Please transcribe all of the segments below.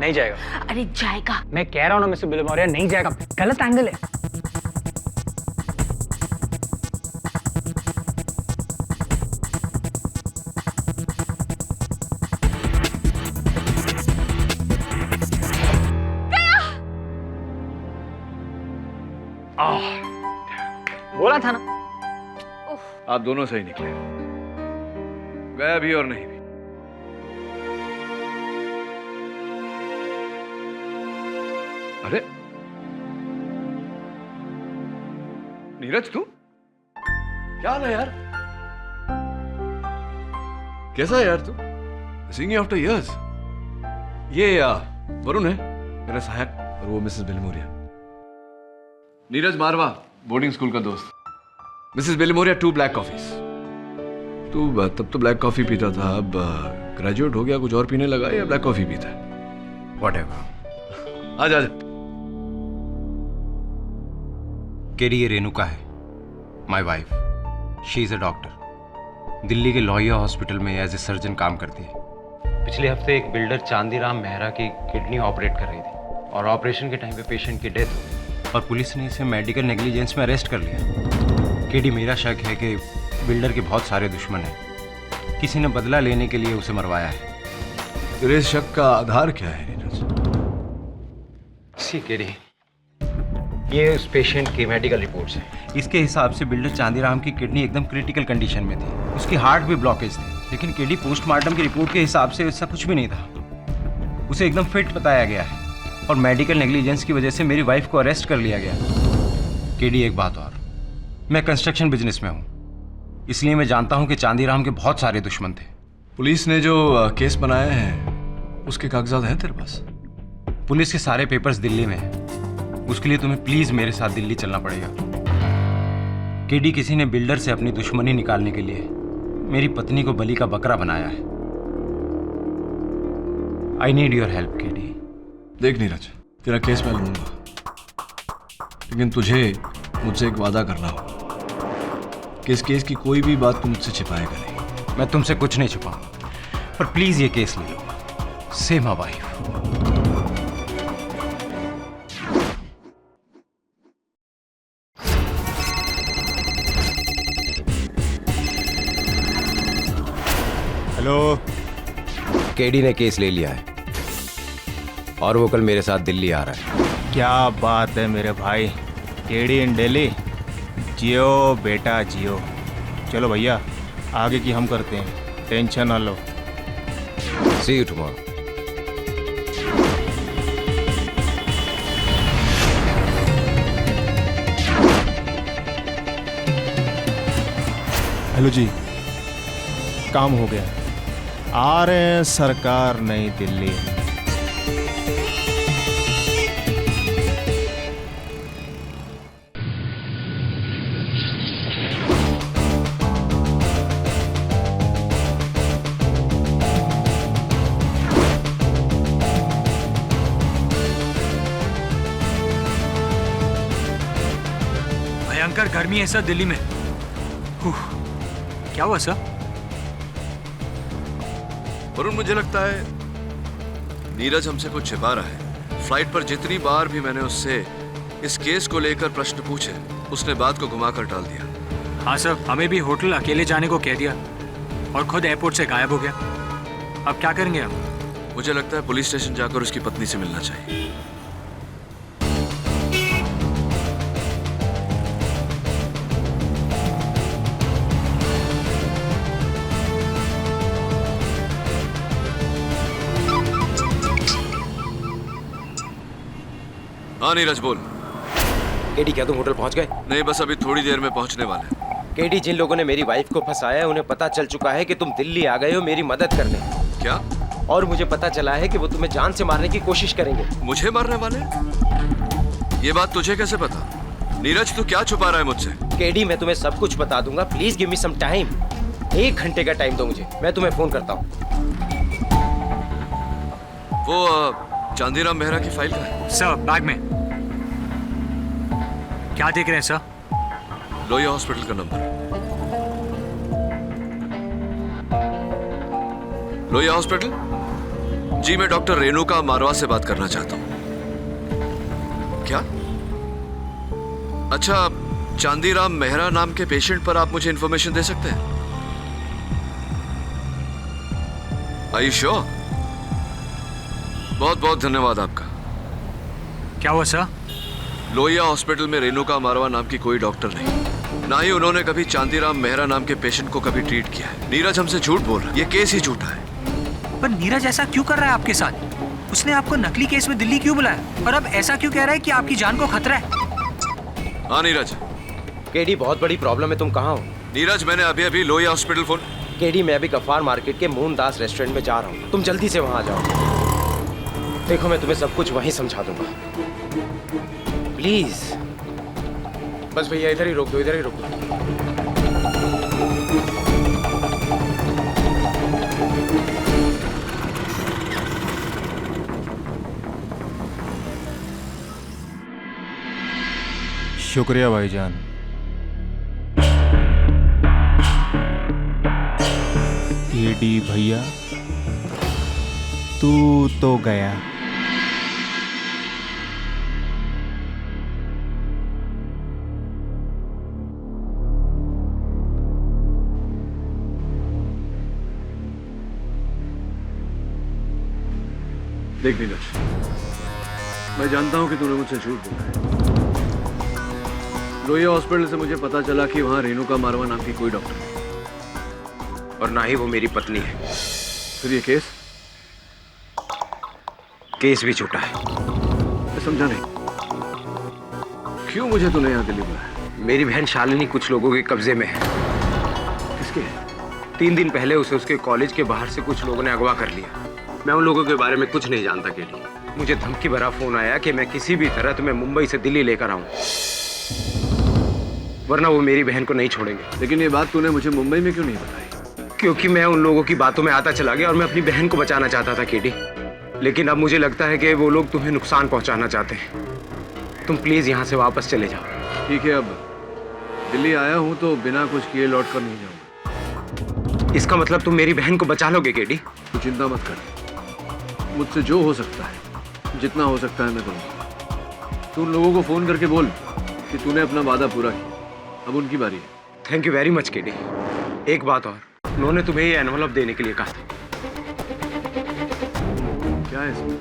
नहीं जाएगा। अरे जाएगा। मैं कह रहा हूँ ना मिस्टर बिलमोरिया, नहीं जाएगा। गलत एंगल है। बोला था ना। आप दोनों सही निकले, गया भी और नहीं भी। अरे नीरज, तू क्या हाल है यार? कैसा है यार तू? Seeing you after years. ये वरुण है मेरा सहायक, और वो मिसेस बिलमोरिया। नीरज मारवा, बोर्डिंग स्कूल का दोस्त। Mrs Bilimoria, 2 black coffees. तू तब तो ब्लैक कॉफी पीता था, अब ग्रेजुएट हो गया, कुछ और पीने लगा या ब्लैक कॉफी पीता है? व्हाटएवर। आजा आजा। केडी, ये रेणुका है, my wife. She is a doctor, Delhi के लोहिया हॉस्पिटल में एज ए सर्जन काम करती है। पिछले हफ्ते एक बिल्डर चांदीराम मेहरा की किडनी ऑपरेट कर रही थी और ऑपरेशन के टाइम पे पेशेंट की डेथ हो गई और पुलिस ने इसे मेडिकल नेग्लिजेंस में अरेस्ट कर लिया। केडी, मेरा शक है कि बिल्डर के बहुत सारे दुश्मन हैं, किसी ने बदला लेने के लिए उसे मरवाया है। तेरे शक का आधार क्या है नीरज? सी केडी, ये उस पेशेंट की मेडिकल रिपोर्ट्स हैं। इसके हिसाब से बिल्डर चांदीराम की किडनी एकदम क्रिटिकल कंडीशन में थी, उसकी हार्ट भी ब्लॉकेज थी। लेकिन केडी, पोस्टमार्टम की रिपोर्ट के हिसाब से ऐसा कुछ भी नहीं था, उसे एकदम फिट बताया गया है और मेडिकल नेग्लिजेंस की वजह से मेरी वाइफ को अरेस्ट कर लिया गया। केडी, एक बात और, मैं कंस्ट्रक्शन बिजनेस में हूँ, इसलिए मैं जानता हूँ कि चांदीराम के बहुत सारे दुश्मन थे। पुलिस ने जो केस बनाया है उसके कागजात हैं तेरे पास? पुलिस के सारे पेपर्स दिल्ली में हैं, उसके लिए तुम्हें प्लीज मेरे साथ दिल्ली चलना पड़ेगा। केडी, किसी ने बिल्डर से अपनी दुश्मनी निकालने के लिए मेरी पत्नी को बलि का बकरा बनाया है। I need your help KD. देख नीरज, तेरा केस मैं लूंगा, लेकिन तुझे मुझसे एक वादा करना होगा कि इस केस की कोई भी बात तू मुझसे छिपाएगा नहीं। मैं तुमसे कुछ नहीं छुपाऊंगा, पर प्लीज ये केस ले लो। से माय वाइफ। हेलो। केडी ने केस ले लिया है और वो कल मेरे साथ दिल्ली आ रहा है। क्या बात है मेरे भाई, केडी इन दिल्ली। जियो बेटा जियो। चलो भैया, आगे की हम करते हैं, टेंशन ना लो। सी यू टुमारो। हेलो जी, काम हो गया, आ रहे हैं सरकार नई दिल्ली। भयंकर गर्मी है सर दिल्ली में। क्या हुआ सर? वरुण, मुझे लगता है नीरज हमसे कुछ छिपा रहा है। फ्लाइट पर जितनी बार भी मैंने उससे इस केस को लेकर प्रश्न पूछे, उसने बात को घुमाकर टाल दिया। हाँ सर, हमें भी होटल अकेले जाने को कह दिया और खुद एयरपोर्ट से गायब हो गया। अब क्या करेंगे हम? मुझे लगता है पुलिस स्टेशन जाकर उसकी पत्नी से मिलना चाहिए। हाँ नीरज, बोल। केडी, क्या तुम होटल पहुंच गए? नहीं, बस अभी थोड़ी देर में पहुंचने वाले हैं। केडी, जिन लोगों ने मेरी वाइफ को फंसाया है उन्हें पता चल चुका है कि तुम दिल्ली आ गए हो मेरी मदद करने। क्या? और मुझे पता चला है कि वो तुम्हें जान से मारने की कोशिश करेंगे। मुझे मारने वाले? ये बात तुझे कैसे पता? नीरज, तू क्या छुपा रहा है मुझसे? केडी, मैं तुम्हें सब कुछ बता दूंगा, please give me some time. 1 घंटे का टाइम दो मुझे, मैं तुम्हें फोन करता हूँ। वो चांदीराम मेहरा की फाइल का है सर, बैग में। क्या देख रहे हैं सर? लोहिया हॉस्पिटल का नंबर। लोहिया हॉस्पिटल? जी, मैं डॉक्टर रेणुका मारवा से बात करना चाहता हूँ। क्या? अच्छा, चांदीराम मेहरा नाम के पेशेंट पर आप मुझे इंफॉर्मेशन दे सकते हैं? Are you sure? बहुत बहुत धन्यवाद आपका। क्या हुआ सर? लोहिया हॉस्पिटल में रेणुका मारवा नाम की कोई डॉक्टर नहीं, ना ही उन्होंने कभी चांदीराम मेहरा नाम के पेशेंट को कभी ट्रीट किया है। नीरज हमसे झूठ बोल रहा है, ये केस ही झूठा है। पर नीरज ऐसा क्यों कर रहा है आपके साथ? उसने आपको नकली केस में दिल्ली क्यों बुलाया और अब ऐसा क्यों कह रहा है कि आपकी जान को खतरा है? हाँ नीरज। केडी, बहुत बड़ी प्रॉब्लम है, तुम कहाँ हो? नीरज, मैंने अभी अभी लोहिया हॉस्पिटल फोन। केडी, मैं अभी गफ्फार मार्केट के मोहनदास रेस्टोरेंट में जा रहा हूँ, तुम जल्दी से वहाँ आ जाओ। देखो, मैं तुम्हें सब कुछ वहीं समझा दूंगा, प्लीज। बस भैया इधर ही रोक दो, इधर ही रोक दो। शुक्रिया भाईजान। केडी भैया, तू तो गया। देख नीरज, मैं जानता हूं कि तूने मुझसे झूठ बोला है। लोहिया हॉस्पिटल से मुझे पता चला कि वहां रेणुका मारवा नाम की कोई डॉक्टर नहीं, और ना ही वो मेरी पत्नी है। फिर ये केस भी झूठा है। मैं समझा नहीं, क्यों मुझे तूने यहाँ दिल्ली बुलाया? मेरी बहन शालिनी कुछ लोगों के कब्जे में है। किसके? 3 दिन पहले उसे उसके कॉलेज के बाहर से कुछ लोगों ने अगवा कर लिया। मैं उन लोगों के बारे में कुछ नहीं जानता केडी। मुझे धमकी भरा फोन आया कि मैं किसी भी तरह तुम्हें मुंबई से दिल्ली लेकर आऊं, वरना वो मेरी बहन को नहीं छोड़ेंगे। लेकिन ये बात तूने मुझे मुंबई में क्यों नहीं बताई? क्योंकि मैं उन लोगों की बातों में आता चला गया और मैं अपनी बहन को बचाना चाहता था केडी। लेकिन अब मुझे लगता है कि वो लोग तुम्हें नुकसान पहुंचाना चाहते हैं। तुम प्लीज यहाँ से वापस चले जाओ। ठीक है, अब दिल्ली आया हूँ तो बिना कुछ किए लौट कर नहीं जाऊंगा। इसका मतलब तुम मेरी बहन को बचा लोगे केडी? तू चिंता मत कर, मुझसे जो हो सकता है, जितना हो सकता है मैं करूँगा। तू उन लोगों को फोन करके बोल कि तूने अपना वादा पूरा किया, अब उनकी बारी है। Thank you very much KD. एक बात और, उन्होंने तुम्हें ये एनवलप देने के लिए कहा था। क्या है इसमें?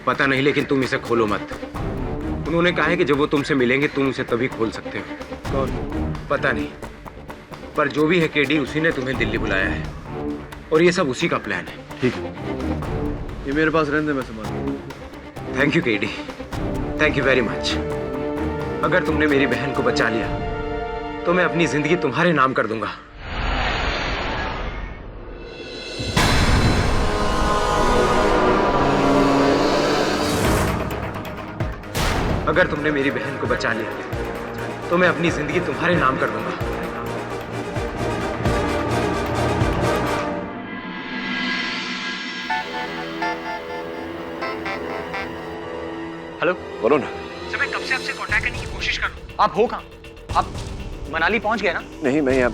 पता नहीं, लेकिन तुम इसे खोलो मत। उन्होंने कहा है कि जब वो तुमसे मिलेंगे तुम उसे तभी खोल सकते हो। कौन? पता नहीं, पर जो भी है केडी, उसी ने तुम्हें दिल्ली बुलाया है और ये सब उसी का प्लान है। ठीक है, ये मेरे पास रहने दे, मैं संभाल। Thank you KD, thank you very much. अगर तुमने मेरी बहन को बचा लिया तो मैं अपनी जिंदगी तुम्हारे नाम कर दूंगा। अगर तुमने मेरी बहन को बचा लिया तो मैं अपनी जिंदगी तुम्हारे नाम कर दूंगा। हेलो बोलो ना। सर, मैं कब से आपसे कांटेक्ट करने की कोशिश कर रहा हूँ। आप हो कहाँ? आप मनाली पहुंच गए ना? नहीं, मैं यहाँ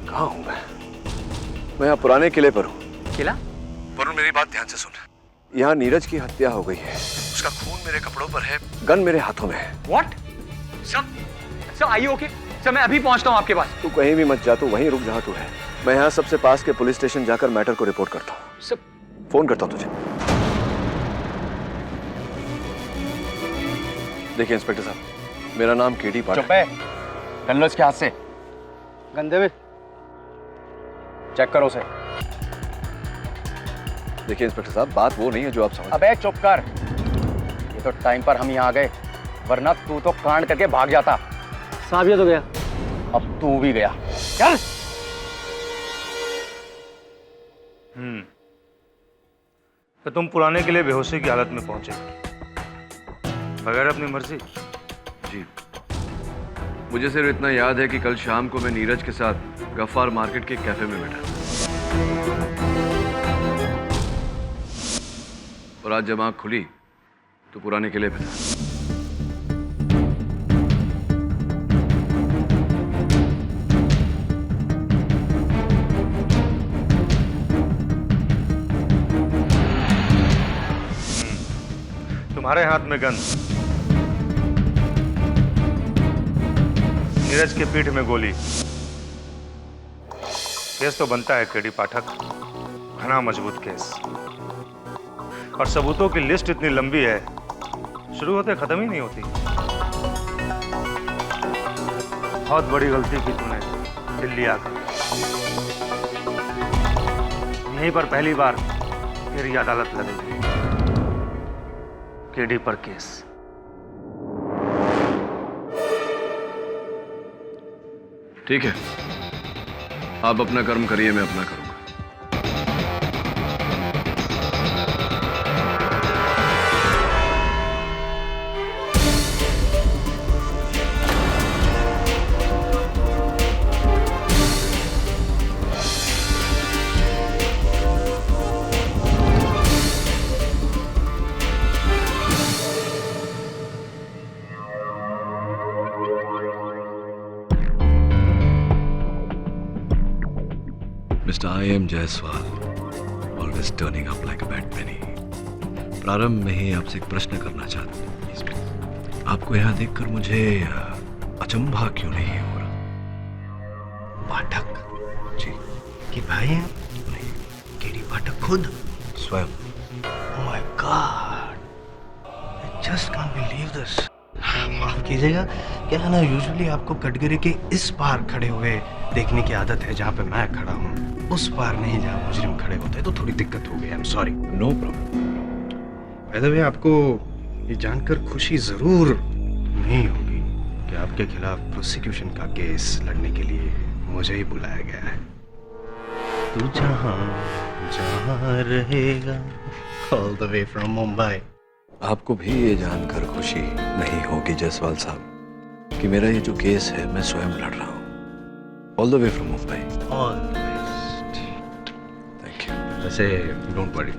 कहाँ हूँ? मैं यहाँ पुराने किले पर हूँ। किला? वरुण, मेरी बात ध्यान से सुन। यहाँ नीरज की हत्या हो गई है, उसका खून मेरे कपड़ों पर है, गन मेरे हाथों में है। What? Sir are you okay? Sir मैं अभी पहुंचता हूँ आपके पास। तू कहीं भी मत जा, तू वहीं रुक जहाँ तू है। मैं यहाँ सबसे पास के पुलिस स्टेशन जाकर मैटर को रिपोर्ट करता हूँ। सर फोन करता हूँ तुझे। देखिए इंस्पेक्टर साहब, मेरा नाम केडी पाठक। चुप है, गन लो इसके हाथ से। गंदे में चेक करो उसे। देखिए इंस्पेक्टर साहब, बात वो नहीं है जो आप समझ। अबे चुप कर, ये तो टाइम पर हम यहाँ आ गए, वरना तू तो कांड करके भाग जाता। साहब ये तो गया, अब तू भी गया। चल। तो तुम पुराने के लिए बेहोशी की हालत में पहुंचे बगैर अपनी मर्जी? जी, मुझे सिर्फ इतना याद है कि कल शाम को मैं नीरज के साथ गफ्फार मार्केट के कैफे में बैठा और आज जब आँख खुली तो पुराने किले पे था। तुम्हारे हाथ में गन, नीरज के पीठ में गोली। केस तो बनता है केडी पाठक, घना मजबूत केस, और सबूतों की लिस्ट इतनी लंबी है, शुरू होते खत्म ही नहीं होती। बहुत बड़ी गलती की तूने दिल्ली आकर। यहीं पर पहली बार तेरी अदालत लगेगी, केडी पर केस। ठीक है, आप अपना कर्म करिए, मैं अपना करूंगा। Mr. I.M. Jaiswal, always turning up like a bad penny. प्रारंभ में ही आपसे एक प्रश्न करना चाहता हूँ। आपको यहाँ देखकर मुझे अचंभा क्यों नहीं हो रहा? पाठक जी कि भाई हैं? नहीं, केडी पाठक खुद? स्वयं। Oh my God! I just can't believe this. माफ कीजिएगा, क्या है ना, यूजुअली आपको कटघरे के इस पार खड़े हुए देखने की आदत है जहाँ पे मैं खड़ा हूँ, उस पार नहीं जहाँ मुजरिम खड़े होते हैं, तो थोड़ी दिक्कत हो गई। I am sorry. No problem. By the way, आपको ये जानकर खुशी जरूर नहीं होगी कि आपके खिलाफ प्रोसिक्यूशन का केस लड़ने के लिए मुझे ही बुलाया गया है। तू जहाँ जहाँ रहेगा, all the way from Mumbai. आपको भी ये जानकर खुशी नहीं होगी जायसवाल साहब कि मेरा ये जो केस है मैं स्वयं लड़ रहा हूँ, all the way from Mumbai. All the best. Thank you. वैसे डोंट वरी,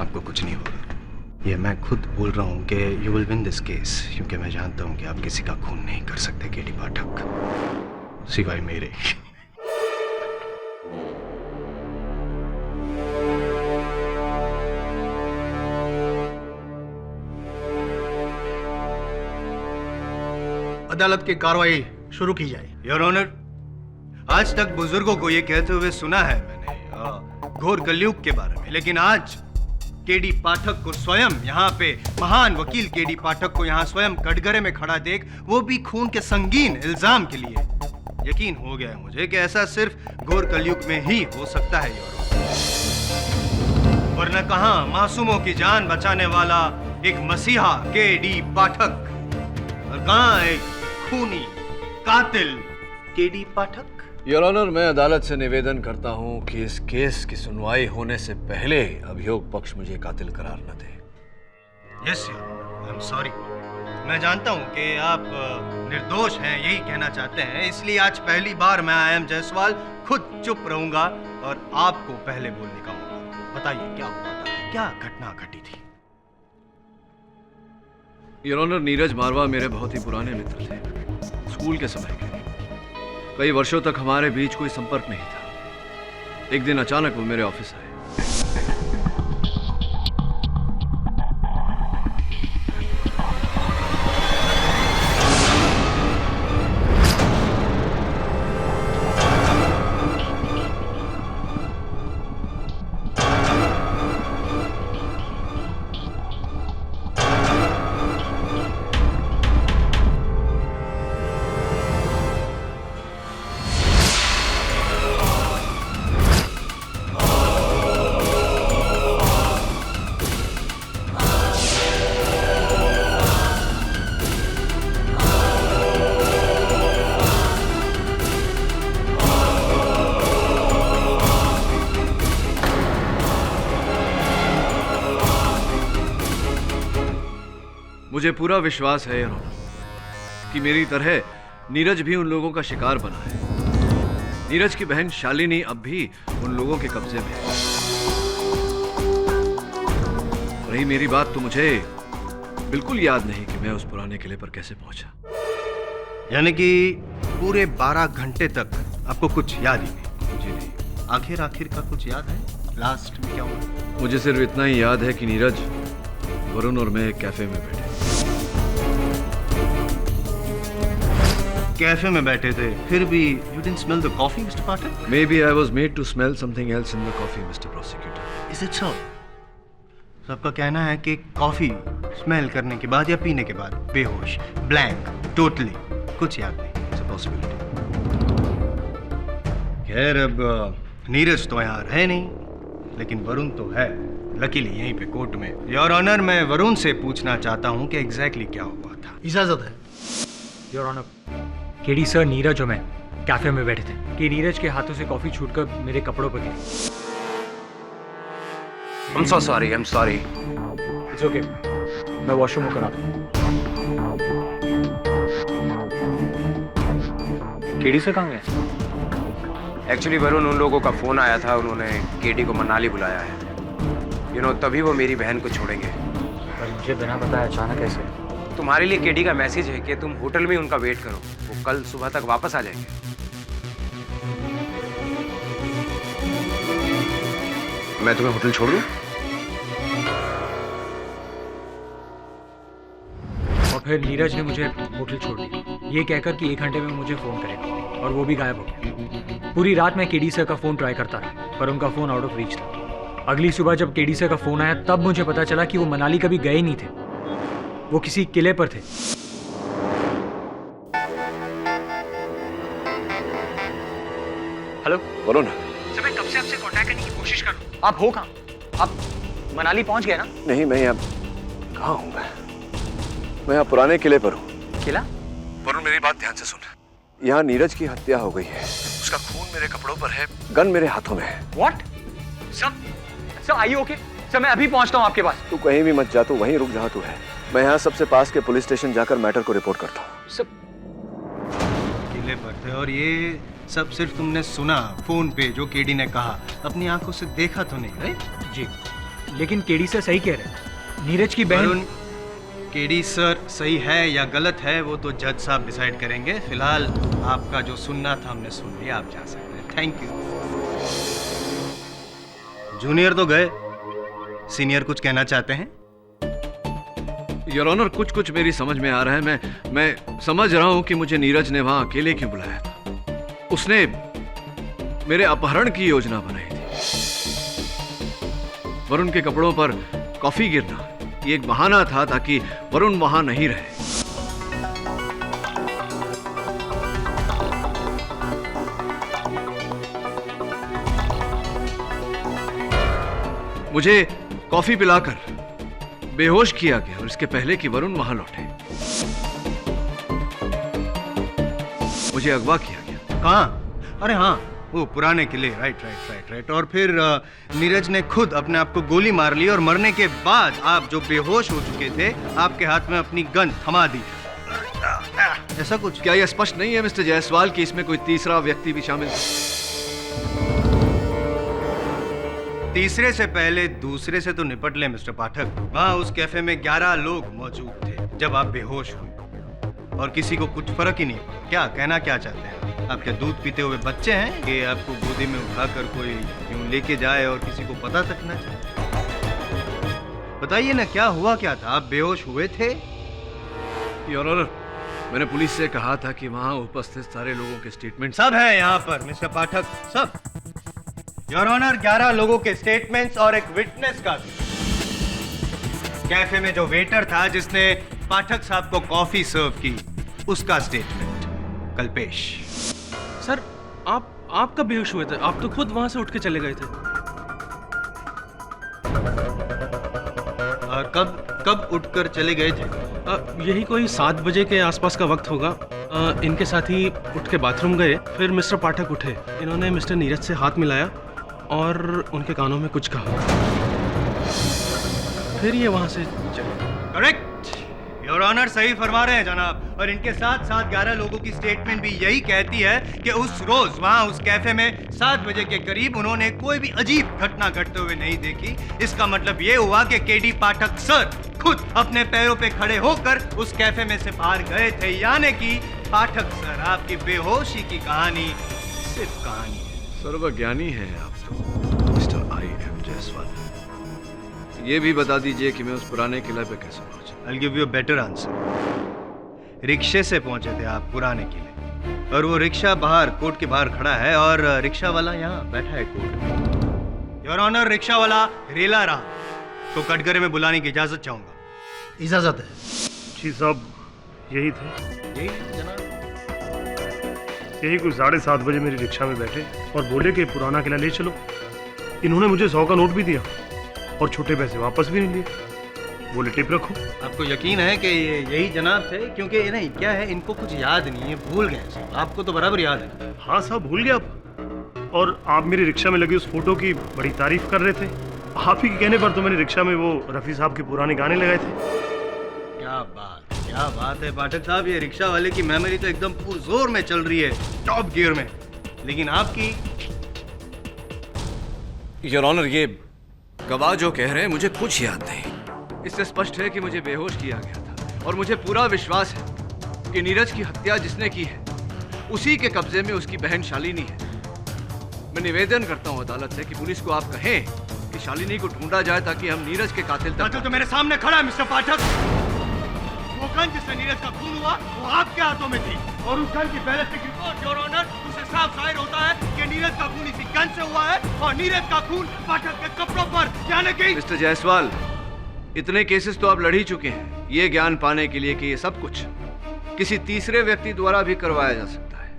आपको कुछ नहीं होगा। ये मैं खुद बोल रहा हूँ कि you will win this case, क्योंकि मैं जानता हूँ कि आप किसी का खून नहीं कर सकते केडी पाठक, सिवाय मेरे। अदालत की कार्रवाई शुरू की जाए। योर ऑनर, आज तक बुजुर्गों को ये कहते हुए सुना है मैंने घोर कलयुग के बारे में, लेकिन आज केडी पाठक को स्वयं यहाँ पे, महान वकील केडी पाठक को यहाँ स्वयं कटघरे में खड़ा देख, वो भी खून के संगीन इल्जाम के लिए, यकीन हो गया है मुझे कि ऐसा सिर्फ घोर कलयुग में ही हो सकता है योर ऑनर। वरना कहाँ मासूमों की जान बचाने वाला एक मसीहा केडी पाठक, और कहाँ एक खूनी कातिल केडी पाठक। योर ऑनर, मैं अदालत से निवेदन करता हूँ कि इस केस की सुनवाई होने से पहले अभियोग पक्ष मुझे कातिल करार न दे। Yes your honour, I am sorry. मैं जानता हूँ कि आप निर्दोष हैं, यही कहना चाहते हैं, इसलिए आज पहली बार मैं I.M. जायसवाल खुद चुप रहूंगा और आपको पहले बोलने का मौका। बताइए क्या हुआ था, क्या घटना घटी थी? योर ऑनर, नीरज मारवा मेरे बहुत ही पुराने मित्र थे, स्कूल के समय के। कई वर्षों तक हमारे बीच कोई संपर्क नहीं था। एक दिन अचानक वो मेरे ऑफिस आए। मुझे पूरा विश्वास है यार कि मेरी तरह नीरज भी उन लोगों का शिकार बना है। नीरज की बहन शालिनी अब भी उन लोगों के कब्जे में है। रही मेरी बात, तो मुझे बिल्कुल याद नहीं कि मैं उस पुराने किले पर कैसे पहुंचा। यानी कि पूरे 12 घंटे तक आपको कुछ याद ही नहीं? जी नहीं। आखिर का कुछ याद है? लास्ट में क्या हुआ? मुझे सिर्फ इतना ही याद है कि नीरज वरुण और मैं एक कैफे में बैठे। कैफे में बैठे थे, फिर भी you didn't smell the coffee mister Pathak? Maybe I was made to smell something else in the coffee, Mr. Prosecutor. Is it so? सबका कहना है कि कॉफी स्मेल करने के बाद या पीने के बाद बेहोश, ब्लैंक, टोटली कुछ याद नहीं। It's a possibility. खैर, अब नीरज तो यहाँ है नहीं, लेकिन वरुण तो है, लकीली यहीं पे कोर्ट में। योर ऑनर, मैं वरुण से पूछना चाहता हूँ कि एग्जैक्टली क्या हुआ था। इजाजत है? Your honour, KD sir, Neeraj और मैं कैफे में बैठे थे कि नीरज के हाथों से कॉफी छूटकर मेरे कपड़ों पर गिरी। I'm so sorry, I'm sorry. It's okay, मैं वॉशरूम होकर आता हूँ। केडी सर कहाँ गए? एक्चुअली वरुण, उन लोगों का फोन आया था, उन्होंने केडी को मनाली बुलाया है। तभी वो मेरी बहन को छोड़ेंगे। पर मुझे बिना बताए अचानक ऐसे? तुम्हारे लिए केडी का मैसेज है कि तुम होटल में उनका वेट करो, वो कल सुबह तक वापस आ जाएंगे। मैं तुम्हें होटल छोड़ दूं? और फिर नीरज ने मुझे होटल छोड़ दिया, ये कहकर कि 1 घंटे में मुझे फ़ोन करेगा, और वो भी गायब हो गया। पूरी रात मैं केडी सर का फ़ोन ट्राई करता रहा, पर उनका फ़ोन आउट ऑफ रीच था। अगली सुबह जब केडी सर का फ़ोन आया, तब मुझे पता चला कि वो मनाली कभी गए नहीं थे, वो किसी किले पर थे। हेलो वरुण, सर, मैं कब से आपसे कांटेक्ट करने की कोशिश कर रहा हूँ। आप हो कहाँ? आप मनाली पहुँच गए ना? नहीं, मैं यहाँ कहाँ हूँ? मैं यहाँ पुराने किले पर हूँ। किला? वरुण, मेरी बात ध्यान से सुन। यहाँ नीरज की हत्या हो गई है, उसका खून मेरे कपड़ों पर है, गन मेरे हाथों में है। What? सर, आइए ओके। सर, मैं अभी पहुँचता हूँ आपके पास। तू कहीं भी मत जा, तू वहीं रुक जहाँ तू है। मैं यहाँ सबसे पास के पुलिस स्टेशन जाकर मैटर को रिपोर्ट करता हूँ। सर, किले पर थे, और ये सब सिर्फ तुमने सुना फोन पे जो केडी ने कहा, अपनी आंखों से देखा तो नहीं, राइट? जी, लेकिन केडी सर सही कह रहे हैं। नीरज की बहन। वरुण, केडी सर सही है या गलत है वो तो जज साहब डिसाइड करेंगे। फिलहाल आपका जो सुनना था हमने सुन लिया, आप जा सकते हैं। Thank you. जूनियर तो गए, सीनियर कुछ कहना चाहते हैं? योर ऑनर, कुछ मेरी समझ में आ रहा है। मैं समझ रहा हूँ कि मुझे नीरज ने वहाँ अकेले क्यों बुलाया था। उसने मेरे अपहरण की योजना बनाई थी। वरुण के कपड़ों पर कॉफी गिरना ये एक बहाना था ताकि वरुण वहां नहीं रहे। मुझे कॉफी पिलाकर बेहोश किया गया, और इसके पहले कि वरुण वहां लौटे मुझे अगवा किया गया। कहाँ? अरे हाँ, वो पुराने किले। राइट। और फिर नीरज ने खुद अपने आप को गोली मार ली, और मरने के बाद आप जो बेहोश हो चुके थे, आपके हाथ में अपनी गन थमा दी, ऐसा कुछ? क्या यह स्पष्ट नहीं है मिस्टर जायसवाल कि इसमें कोई तीसरा व्यक्ति भी शामिल? तीसरे से पहले दूसरे से तो निपट ले मिस्टर पाठक। वहाँ उस कैफे में 11 लोग मौजूद थे जब आप बेहोश हुए, और किसी को कुछ फर्क ही नहीं पड़ा। क्या कहना क्या चाहते हैं आप? क्या दूध पीते हुए बच्चे हैं कि आपको गोदी में उठाकर कोई यूं लेके जाए और किसी को पता तक ना चले? बताइए ना, क्या हुआ क्या था? आप बेहोश हुए थे? योर ऑनर, मैंने पुलिस से कहा था कि वहां उपस्थित सारे लोगों के स्टेटमेंट सब है यहाँ पर मिस्टर पाठक, सब। योर ऑनर, 11 लोगों के स्टेटमेंट्स और एक विटनेस का भी। कैफे में जो वेटर था जिसने पाठक साहब को कॉफी सर्व की, उसका स्टेटमेंट। कल्पेश। सर, आप कब बेहोश हुए थे? आप तो खुद वहां से उठ के चले गए थे। और कब उठकर चले गए थे? यही कोई 7 बजे के आसपास का वक्त होगा। इनके साथ ही उठ के बाथरूम गए, फिर मिस्टर पाठक उठे। इन्होंने मिस्टर नीरज से हाथ मिलाया और उनके कानों में कुछ कहा, फिर ये वहां से चले। करेक्ट, योर ऑनर सही फरमा रहे हैं जनाब। और इनके साथ 11 लोगों की स्टेटमेंट भी यही कहती है कि उस रोज वहां उस कैफे में 7 बजे के करीब उन्होंने कोई भी अजीब घटना घटते हुए नहीं देखी। इसका मतलब ये हुआ कि केडी पाठक सर खुद अपने पैरों पे खड़े होकर उस कैफे में से बाहर गए थे। यानी कि पाठक सर, आपकी बेहोशी की कहानी सिर्फ कहानी है। सर्वज्ञानी है आप तो मिस्टर आई एम जायसवाल। ये भी बता दीजिए कि मैं उस पुराने किले पे कैसे पहुंचा। I'll give you a better answer. रिक्शे से पहुंचे थे आप पुराने किले, और वो रिक्शा बाहर कोर्ट के बाहर खड़ा है, और रिक्शा वाला यहाँ बैठा है कोर्ट। योर ऑनर, रिक्शा वाला रेला रहा, तो कटघरे में बुलाने की इजाजत चाहूंगा। इजाजत है। जी साहब, यही थे। यही जनाब। यही कुछ 7:30 बजे मेरी रिक्शा में बैठे और बोले कि पुराना किला ले चलो। इन्होंने मुझे 100 का नोट भी दिया और छोटे पैसे वापस भी नहीं लिए। बोले टिप रखो। आपको यकीन है कि ये यही जनाब थे? क्योंकि ये नहीं, क्या है, इनको कुछ याद नहीं है, भूल गए साहब। आपको तो बराबर याद है। हाँ साहब, भूल गया आप। और आप मेरी रिक्शा में लगी उस फोटो की बड़ी तारीफ कर रहे थे। आप ही के कहने पर तो मैंने रिक्शा में वो रफ़ी साहब के पुराने गाने लगाए थे। क्या बात है पाठक साहब, ये रिक्शा वाले की मेमोरी तो एकदम पुरजोर में चल रही है, टॉप गियर में। लेकिन आपकी? योर ऑनर, ये गवाह जो कह रहे हैं मुझे कुछ याद नहीं। इससे स्पष्ट है कि मुझे बेहोश किया गया था, और मुझे पूरा विश्वास है कि नीरज की हत्या जिसने की है उसी के कब्जे में उसकी बहन शालिनी है। मैं निवेदन करता हूँ अदालत से कि पुलिस को आप कहें कि शालिनी को ढूंढा जाए ताकि हम नीरज के कातिल तक। तो मेरे सामने खड़ा है मिस्टर पाठक। वो गन जिससे नीरज का खून हुआ वो आपके हाथों में थी, और उस गन की बैलिस्टिक रिपोर्ट योर ऑनर उससे साफ जाहिर होता है कि नीरज का खून इसी गन से हुआ है, और नीरज का खून पाठक के कपड़ों पर, यानी कि। मिस्टर जायसवाल, इतने केसेस तो आप लड़ ही चुके हैं ये ज्ञान पाने के लिए कि ये सब कुछ किसी तीसरे व्यक्ति द्वारा भी करवाया जा सकता है।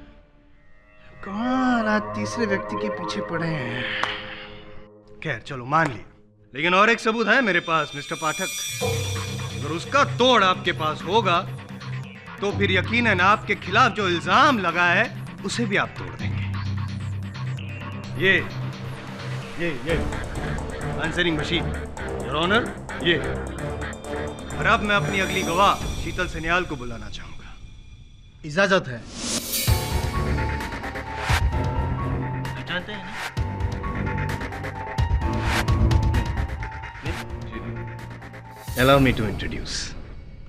कमाल, आज तीसरे व्यक्ति के पीछे पड़े हैं। खैर चलो मान लिया, लेकिन और एक सबूत है मेरे पास मिस्टर पाठक। अगर उसका तोड़ आपके पास होगा तो फिर यकीनन आपके खिलाफ जो इल्जाम लगा है उसे भी आप तोड़ देंगे। ये आंसरिंग मशीन योर ऑनर, ये। और अब मैं अपनी अगली गवाह शीतल सन्याल को बुलाना चाहूंगा। इजाजत है। जानते हैं ना? Allow me to introduce.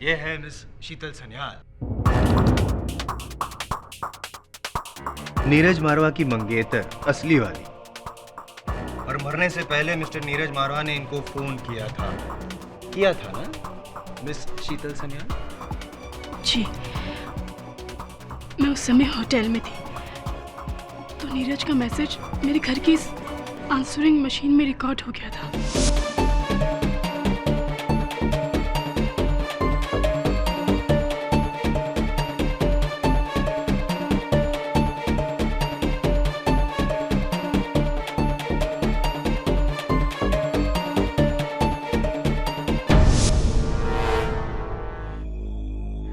ये है मिस शीतल सन्याल, नीरज मारवा की मंगेतर, असली वाली। और मरने से पहले मिस्टर नीरज मारवा ने इनको फोन किया था ना मिस शीतल सन्याल? जी, मैं उस समय होटल में थी, तो नीरज का मैसेज मेरे घर की इस आंसरिंग मशीन में रिकॉर्ड हो गया था।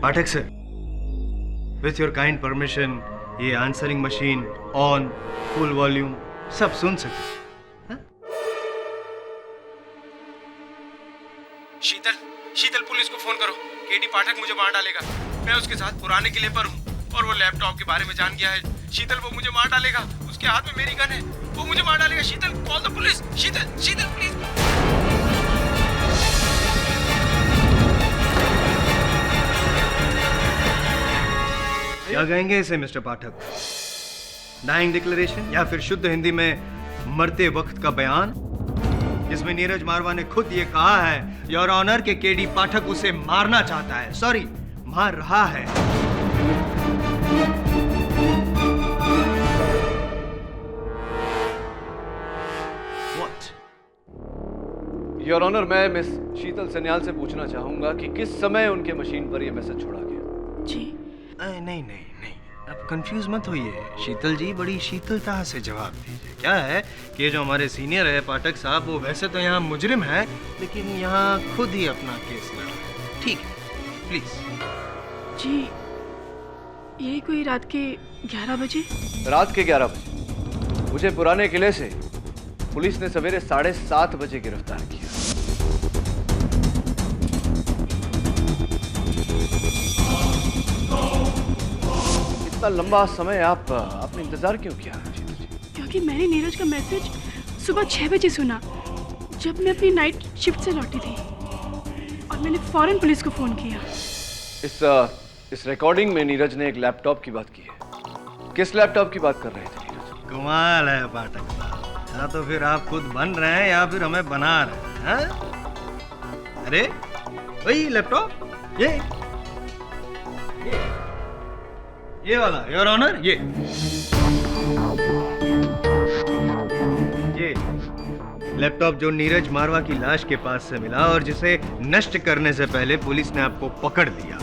Pathak sir, with your kind permission, ये answering machine on, full volume, सब सुन सके। शीतल पुलिस को फोन करो। केडी पाठक मुझे मार डालेगा। मैं उसके साथ पुराने किले पर हूँ और वो लैपटॉप के बारे में जान गया है। शीतल, वो मुझे मार डालेगा। उसके हाथ में मेरी गन है, वो मुझे मार डालेगा। Sheetal, call the police. Sheetal please. क्या कहेंगे इसे मिस्टर पाठक? डाइंग डिक्लेरेशन या फिर शुद्ध हिंदी में मरते वक्त का बयान, जिसमें नीरज मारवा ने खुद ये कहा है योर ऑनर के केडी पाठक उसे मारना चाहता है, सॉरी मार रहा है। What? योर ऑनर, मैं मिस शीतल सन्याल से पूछना चाहूंगा कि किस समय उनके मशीन पर यह मैसेज छोड़ा गया। जी नहीं, आप कंफ्यूज मत होइए शीतल जी, बड़ी शीतलता से जवाब दीजिए। क्या है कि जो हमारे सीनियर है पाठक साहब, वो वैसे तो यहाँ मुजरिम है, लेकिन यहाँ खुद ही अपना केस लड़ रहे हैं। ठीक है, प्लीज। जी, यही कोई रात के 11 बजे। रात के 11 बजे मुझे पुराने किले से पुलिस ने सवेरे 7:30 बजे गिरफ्तार किया। इतना लंबा समय आपने इंतजार क्यों किया? क्योंकि मैंने नीरज का मैसेज सुबह 6 बजे सुना, जब मैं अपनी नाइट शिफ्ट से लौटी थी, और मैंने फौरन पुलिस को फोन किया। इस रिकॉर्डिंग में नीरज ने एक लैपटॉप की बात की है। किस लैपटॉप की बात कर रहे थे नीरज? कमाल है पाठक साहब, या तो फिर आप खुद बन रहे हैं या फिर हमें बना रहे हैं। अरे वही लैपटॉप, ये वाला योर ऑनर, ये लैपटॉप जो नीरज मारवा की लाश के पास से मिला और जिसे नष्ट करने से पहले पुलिस ने आपको पकड़ लिया।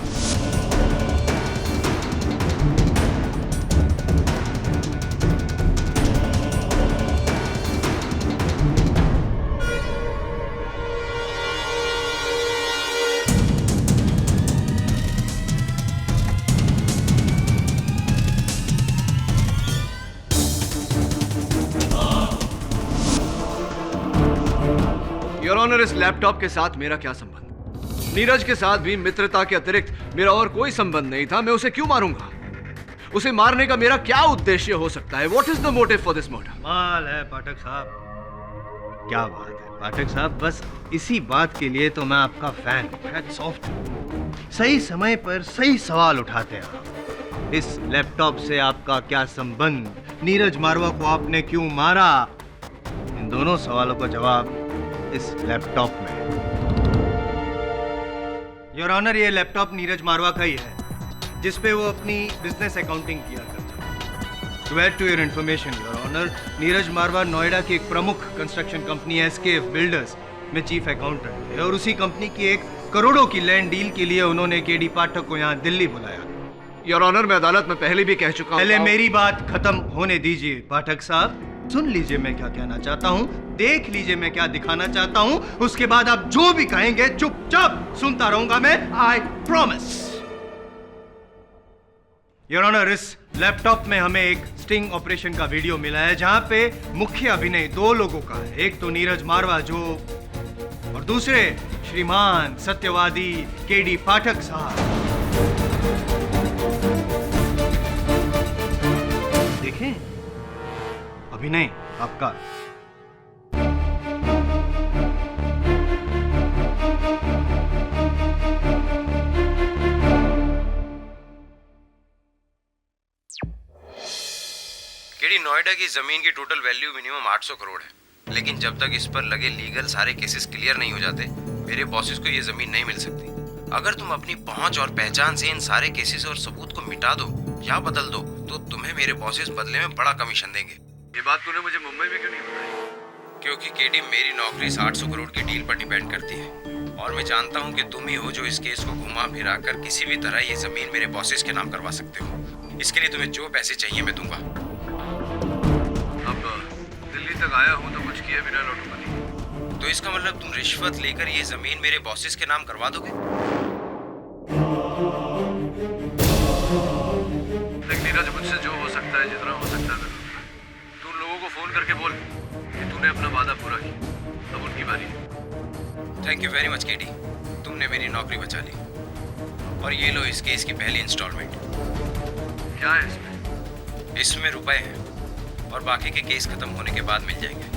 योर ऑनर, इस लैपटॉप के साथ मेरा क्या संबंध? नीरज के साथ भी मित्रता के अतिरिक्त मेरा और कोई संबंध नहीं था। मैं उसे क्यों मारूंगा? उसे मारने का मेरा क्या उद्देश्य हो सकता है? What is the motive for this murder? कमाल है पाठक साहब, क्या बात है पाठक साहब। बस इसी बात के लिए तो मैं आपका फैन हूं। सॉफ्ट, सही समय पर सही सवाल उठाते हैं आप। इस लैपटॉप से आपका क्या संबंध? नीरज मारवा को आपने क्यों मारा? इन दोनों सवालों का जवाब इस लैपटॉप में। योर ऑनर, ये लैपटॉप नीरज मारवा का ही है, जिस पे वो अपनी बिजनेस अकाउंटिंग किया करता है। To add to your information your honour, Neeraj Marwah Noida की एक प्रमुख कंस्ट्रक्शन कंपनी SKF बिल्डर्स में चीफ अकाउंटेंट है और उसी कंपनी की 1 करोड़ों की लैंड डील के लिए उन्होंने KD पाठक को यहाँ दिल्ली बुलाया। योर ऑनर, मैं अदालत में पहले भी कह चुका हूं। पहले मेरी बात खत्म होने दीजिए पाठक साहब। सुन लीजिए मैं क्या कहना चाहता हूँ, देख लीजिए मैं क्या दिखाना चाहता हूँ, उसके बाद आप जो भी कहेंगे चुपचाप सुनता रहूंगा मैं, आई प्रॉमिस। योर ऑनर, इस लैपटॉप में हमें एक स्टिंग ऑपरेशन का वीडियो मिला है जहां पे मुख्य अभिनय 2 लोगों का है। एक तो नीरज मारवा जो, और दूसरे श्रीमान सत्यवादी KD पाठक साहब। देखें अभिनय आपका। केडी, नोएडा की जमीन की टोटल वैल्यू मिनिमम 800 करोड़ है, लेकिन जब तक इस पर लगे लीगल सारे केसेस क्लियर नहीं हो जाते, मेरे बॉसेस को ये जमीन नहीं मिल सकती। अगर तुम अपनी पहुंच और पहचान से इन सारे केसेस और सबूत को मिटा दो या बदल दो, तो तुम्हें मेरे बॉसेस बदले में बड़ा कमीशन देंगे। ये बात तूने मुझे मुंबई में क्यों नहीं बताई? क्योंकि केडी, मेरी नौकरी इस 800 करोड़ की डील पर डिपेंड करती है और मैं जानता हूँ कि तुम ही हो जो इस केस को घुमा फिरा कर किसी भी तरह ये जमीन मेरे बॉसेस के नाम करवा सकते हो। इसके लिए तुम्हें जो पैसे चाहिए मैं दूंगा। अब दिल्ली तक आया हूँ तो कुछ किए बिना लौटूंगा नहीं। तो इसका मतलब तुम रिश्वत लेकर ये जमीन मेरे बॉसेस के नाम करवा दोगे? देख नीरज, मुझसे जो हो सकता है, जितना हो सकता है तू उन लोगों को फोन करके बोल कि तूने अपना वादा पूरा किया। अब उनकी बारी है। Thank you very much KD, तुमने मेरी नौकरी बचा ली। और ये लो इस केस की पहली इंस्टॉलमेंट। क्या है इसमें? इसमें रुपए हैं और बाकी के केस खत्म होने के बाद मिल जाएंगे।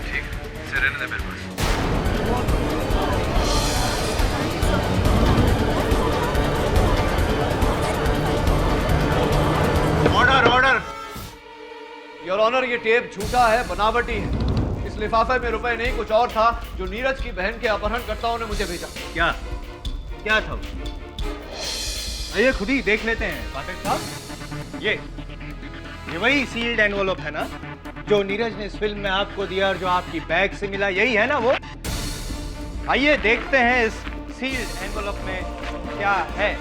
ठीक है, इसे रहने दे मेरे पास। Order order. योर ऑनर, ये टेप झूठा है, बनावटी है। इस लिफाफे में रुपए नहीं, कुछ और था जो नीरज की बहन के अपहरणकर्ताओं ने मुझे भेजा। क्या था? आइए खुद ही देख लेते हैं पाठक साहब। ये वही सील्ड एनवलप है ना जो नीरज ने इस फिल्म में आपको दिया और जो आपकी बैग से मिला, यही है ना वो? आइए देखते हैं इस सील्ड एनवलप में क्या है।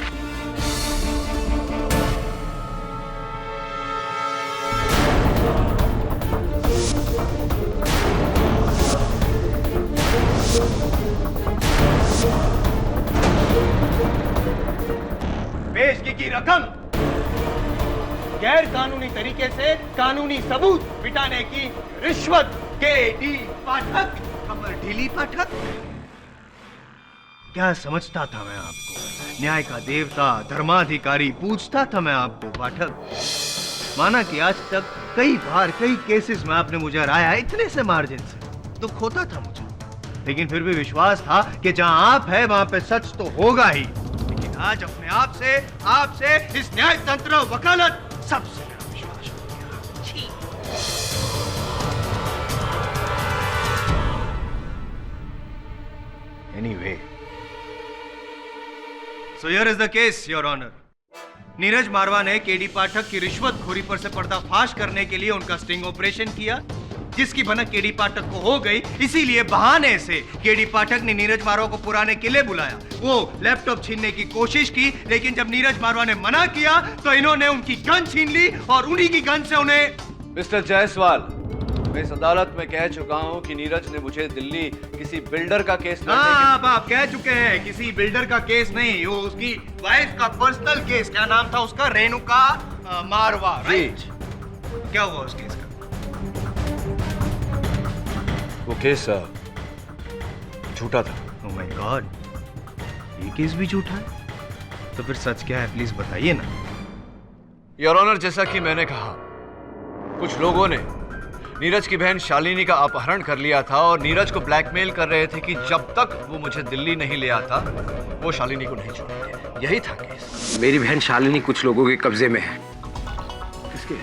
पेशगी की रकम गैर कानूनी तरीके से कानूनी सबूत मिटाने की रिश्वत। KD पाठक, कमर ढीली पाठक। क्या समझता था मैं आपको? न्याय का देवता, धर्माधिकारी पूछता था मैं आपको पाठक। माना कि आज तक कई बार कई केसेस में आपने मुझे हराया, इतने से मार्जिन से दुख होता था मुझे, लेकिन फिर भी विश्वास था कि जहां आप है वहां पे सच तो होगा ही। लेकिन आज अपने आपसे इस न्याय तंत्र, वकालत, सबसे मेरा विश्वास हो गया। Anyway, So here is the case, Your Honor. Neeraj Marwah ने केडी पाठक की रिश्वतखोरी पर से पर्दाफाश करने के लिए उनका स्टिंग ऑपरेशन किया, जिसकी भनक केडी पाठक को हो गई। इसीलिए बहाने से केडी पाठक ने नीरज मारवा को पुराने किले बुलाया। वो लैपटॉप छीनने की कोशिश की, लेकिन जब नीरज मारवा ने मना किया तो इन्होंने उनकी गन छीन ली और उन्हीं की गन से उन्हें। मिस्टर जायसवाल, मैं इस अदालत में कह चुका हूं कि नीरज ने मुझे दिल्ली किसी बिल्डर का केस लड़ने हाँ, आप कह चुके हैं, किसी बिल्डर का केस नहीं, वो उसकी वाइफ का पर्सनल केस। क्या नाम था उसका? रेणुका मारवा, राइट? क्या हुआ उस केस का? वो केस झूठा था। ओह माय गॉड, ये केस भी झूठा है? तो फिर सच क्या है, प्लीज बताइए ना। योर ऑनर, जैसा कि मैंने कहा, कुछ लोगों ने नीरज की बहन शालिनी का अपहरण कर लिया था और नीरज को ब्लैकमेल कर रहे थे कि जब तक वो मुझे दिल्ली नहीं ले आता वो शालिनी को नहीं छोड़ेंगे। यही था केस। मेरी बहन शालिनी कुछ लोगों के कब्जे में है। किसके?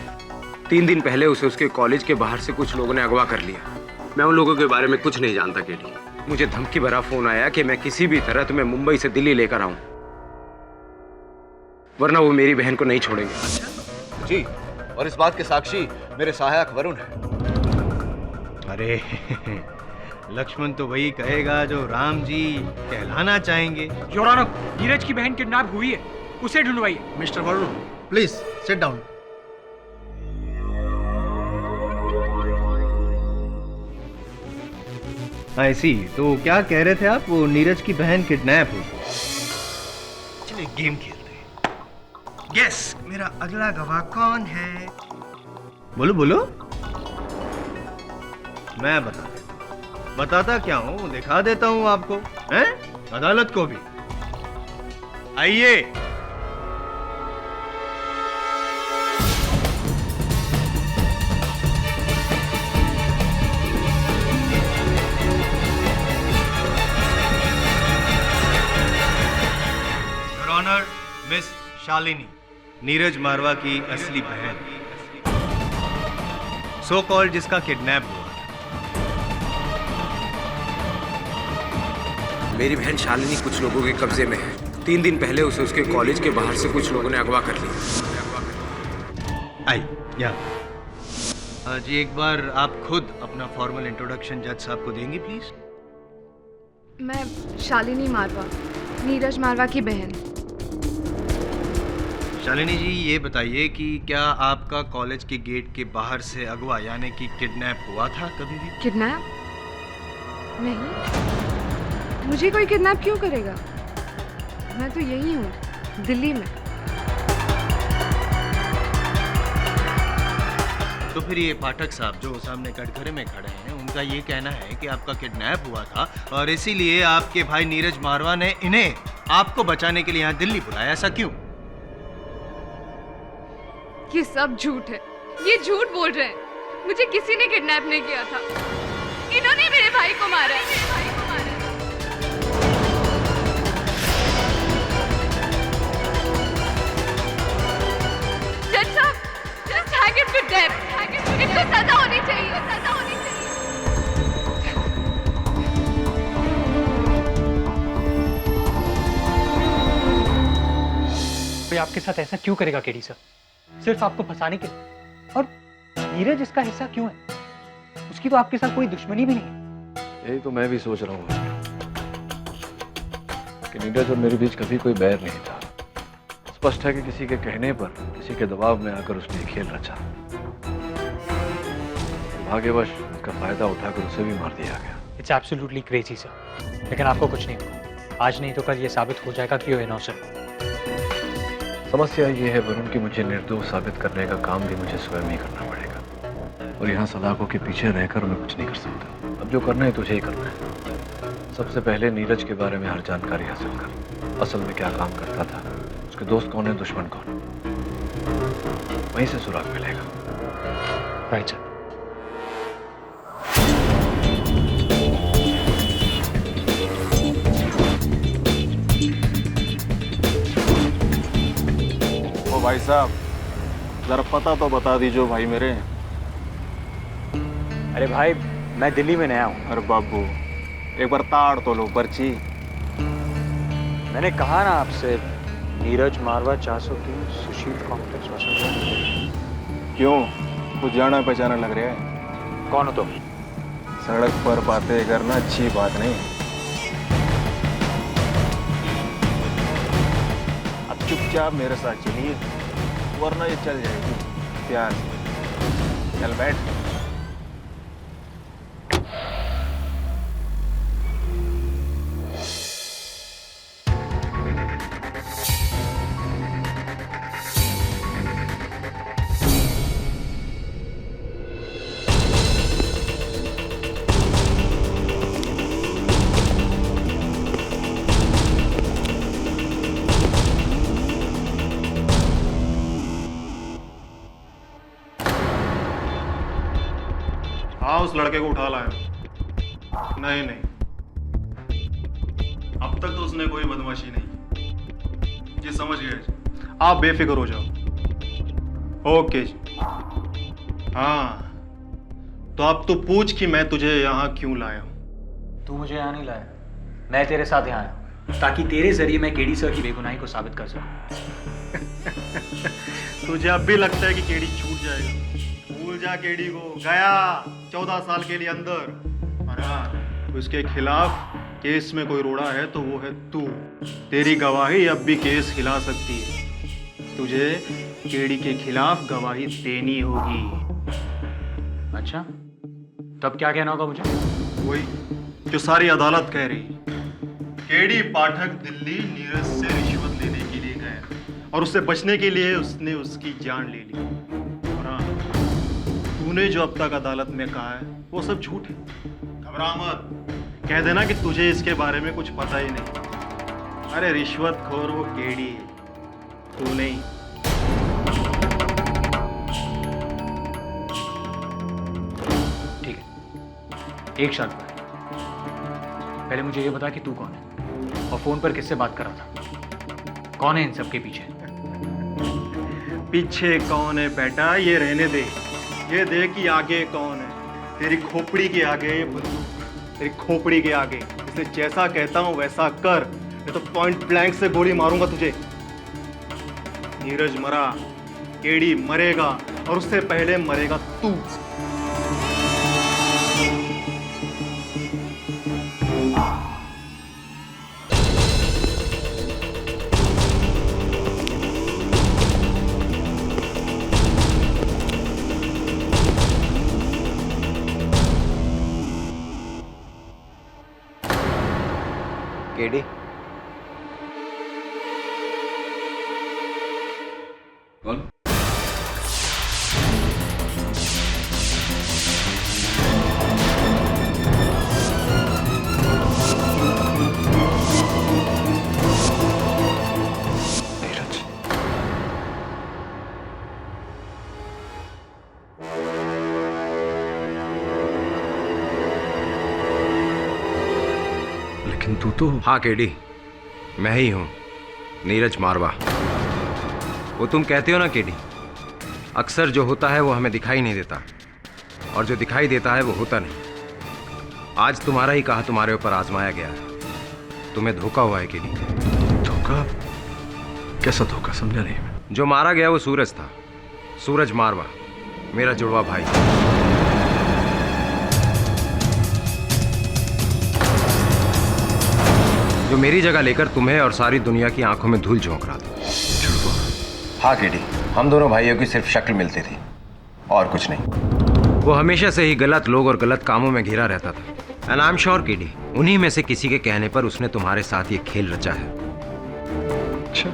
3 दिन पहले उसे उसके कॉलेज के बाहर से कुछ लोगों ने अगवा कर लिया। मैं उन लोगों के बारे में कुछ नहीं जानता केडी। मुझे धमकी भरा फोन आया कि मैं किसी भी तरह तुम्हें मुंबई से दिल्ली लेकर आऊं, वरना वो मेरी बहन को नहीं छोड़ेंगे। जी, और इस बात के साक्षी मेरे सहायक वरुण है। अरे लक्ष्मण तो वही कहेगा जो राम जी कहलाना चाहेंगे। योर ऑनर, नीरज की बहन किडनैप हुई है, उसे ढूंढवाइए। Mister Varun, please sit down. ऐसी तो क्या कह रहे थे आप? वो नीरज की बहन किडनैप हुई। चलिए गेम खेलते हैं। गेस मेरा अगला गवाह कौन है? बोलो बोलो। मैं बताता क्या हूं, दिखा देता हूं आपको, हैं? अदालत को भी। आइए। Your honour, miss Shalini, Neeraj Marwah की असली बहन, सो कॉल्ड जिसका किडनैप हुआ। मेरी बहन शालिनी कुछ लोगों के कब्जे में है। 3 दिन पहले उसे उसके कॉलेज के बाहर से कुछ लोगों ने अगवा कर लिया। आई या जी, एक बार आप खुद अपना फॉर्मल इंट्रोडक्शन जज साहब को देंगी प्लीज? मैं शालिनी मारवा, नीरज मारवा की बहन। शालिनी जी, ये बताइए कि क्या आपका कॉलेज के गेट के बाहर से अगवा यानी कि किडनैप हुआ था कभी भी? किडनैप? नहीं, मुझे कोई किडनैप क्यों करेगा? मैं तो यही हूँ, दिल्ली में। तो फिर ये पाठक साहब जो सामने कटघरे में खड़े हैं, उनका ये कहना है कि आपका किडनैप हुआ था और इसीलिए आपके भाई नीरज मारवा ने इन्हें आपको बचाने के लिए यहाँ दिल्ली बुलाया। ऐसा क्यों? ये सब झूठ है, ये झूठ बोल रहे हैं। मुझे किसी ने किडनैप नहीं किया था, इन्होंने मेरे भाई को मारा है। जज साहब, just hang him to death. इनको सजा होनी चाहिए, सजा होनी भाई आपके साथ ऐसा क्यों करेगा केडी सर? सिर्फ आपको फंसाने के लिए। और नीरज इसका हिस्सा क्यों है? उसकी तो आपके साथ कोई दुश्मनी भी नहीं है। यही तो मैं भी सोच रहा हूँ कि नीरज और मेरे बीच कभी कोई बैर नहीं था। स्पष्ट है कि किसी के कहने पर, किसी के दबाव में आकर उसने खेल रचा। भाग्यवश उसका फायदा उठाकर उसे भी मार दिया गया। इट्स एब्सोल्युटली क्रेजी सर, लेकिन आपको कुछ नहीं होगा। आज नहीं तो कल ये साबित हो जाएगा कि वो इनोसेंट। समस्या ये है वरुण कि मुझे निर्दोष साबित करने का काम भी मुझे स्वयं ही करना पड़ेगा और यहाँ सलाखों के पीछे रहकर मैं कुछ नहीं कर सकता। अब जो करना है तुझे ही करना है। सबसे पहले नीरज के बारे में हर जानकारी हासिल कर। असल में क्या काम करता था, उसके दोस्त कौन है, दुश्मन कौन, वहीं से सुराग मिलेगा। Right sir. ओ भाई साहब, जरा पता तो बता दीजिए भाई मेरे। अरे भाई, मैं दिल्ली में नया हूँ। अरे बाबू, एक बार ताड़ तो लो पर्ची। मैंने कहा ना आपसे, नीरज मारवा 403 सुशील कॉम्प्लेक्स वसंत। क्यों, कुछ जाना पहचाना लग रहा है? कौन हो तुम? सड़क पर बातें करना अच्छी बात नहीं। अब चुपचाप मेरे साथ चलिए, वरना ये चल जाएगी प्यार से। चल बैठ। हाँ, उस लड़के को उठा लाया। नहीं, अब तक तो उसने कोई बदमाशी नहीं। जी समझ गए, आप बेफिक्र हो जाओ। ओके जी। हाँ, तो अब तू पूछ कि मैं तुझे यहाँ क्यों लाया हूँ। तू मुझे यहाँ नहीं लाया, मैं तेरे साथ यहाँ आया हूँ ताकि तेरे जरिए मैं केडी सर की बेगुनाही को साबित कर सकूं। तुझे अब भी लगता है कि केडी छूट जाएगा? भूल जा केडी को, गया 14 साल के लिए अंदर। और हाँ, उसके खिलाफ केस में कोई रोड़ा है तो वो है तू। तेरी गवाही अब भी केस हिला सकती है। तुझे केडी के खिलाफ गवाही देनी होगी। अच्छा, तब क्या कहना होगा मुझे? वही जो सारी अदालत कह रही। केडी पाठक दिल्ली नीरज से रिश्वत लेने के लिए गया और उससे बचने के लिए उसने उसकी जान ले ली। और हाँ, तूने जो अब तक अदालत में कहा है वो सब झूठ है। घबरा मत, कह देना कि तुझे इसके बारे में कुछ पता ही नहीं। अरे रिश्वतखोर वो केडी है, तू नहीं। ठीक है, एक शर्त पर। पहले मुझे ये बता कि तू कौन है और फोन पर किससे बात कर रहा था? कौन है इन सब के पीछे? पीछे कौन है बेटा, ये रहने दे। ये देख कि आगे कौन है। तेरी खोपड़ी के आगे ये बंदूक, तेरी खोपड़ी के आगे। इसे जैसा कहता हूं वैसा कर, नहीं तो पॉइंट ब्लैंक से गोली मारूंगा तुझे। नीरज मरा, केडी मरेगा और उससे पहले मरेगा तू। केडी, कौन? नीरज। लेकिन तू तो। हाँ केडी, मैं ही हूँ, नीरज मारवा। वो तुम कहते हो ना केडी, अक्सर जो होता है वो हमें दिखाई नहीं देता और जो दिखाई देता है वो होता नहीं। आज तुम्हारा ही कहा तुम्हारे ऊपर आजमाया गया है। तुम्हें धोखा हुआ है केडी। धोखा? कैसा धोखा, समझा नहीं मैं। जो मारा गया वो सूरज था, सूरज मारवा, मेरा जुड़वा भाई। जो मेरी जगह लेकर तुम्हें और सारी दुनिया की आंखों में धूल झोंक रहा था। हाँ केडी, हम दोनों भाइयों की सिर्फ शक्ल मिलती थी और कुछ नहीं। वो हमेशा से ही गलत लोग और गलत कामों में घिरा रहता था। And I am sure KD, उन्हीं में से किसी के कहने पर उसने तुम्हारे साथ ये खेल रचा है। अच्छा,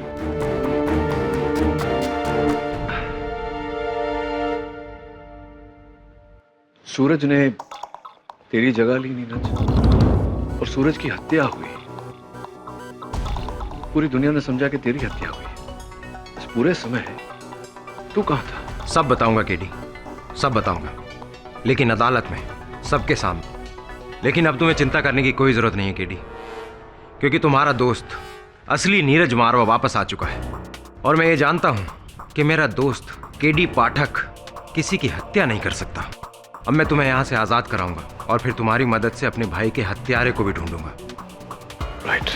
सूरज ने तेरी जगह ली नीरज, और सूरज की हत्या हुई। पूरी दुनिया ने समझा कि तेरी हत्या हुई। इस पूरे समय तू कहाँ था? सब बताऊंगा केडी, सब बताऊंगा, लेकिन अदालत में, सबके सामने। लेकिन अब तुम्हें चिंता करने की कोई जरूरत नहीं है केडी, क्योंकि तुम्हारा दोस्त असली नीरज मारवा वापस आ चुका है। और मैं ये जानता हूं कि मेरा दोस्त केडी पाठक किसी की हत्या नहीं कर सकता। अब मैं तुम्हें यहां से आजाद कराऊंगा और फिर तुम्हारी मदद से अपने भाई के हत्यारे को भी ढूंढूंगा। राइट।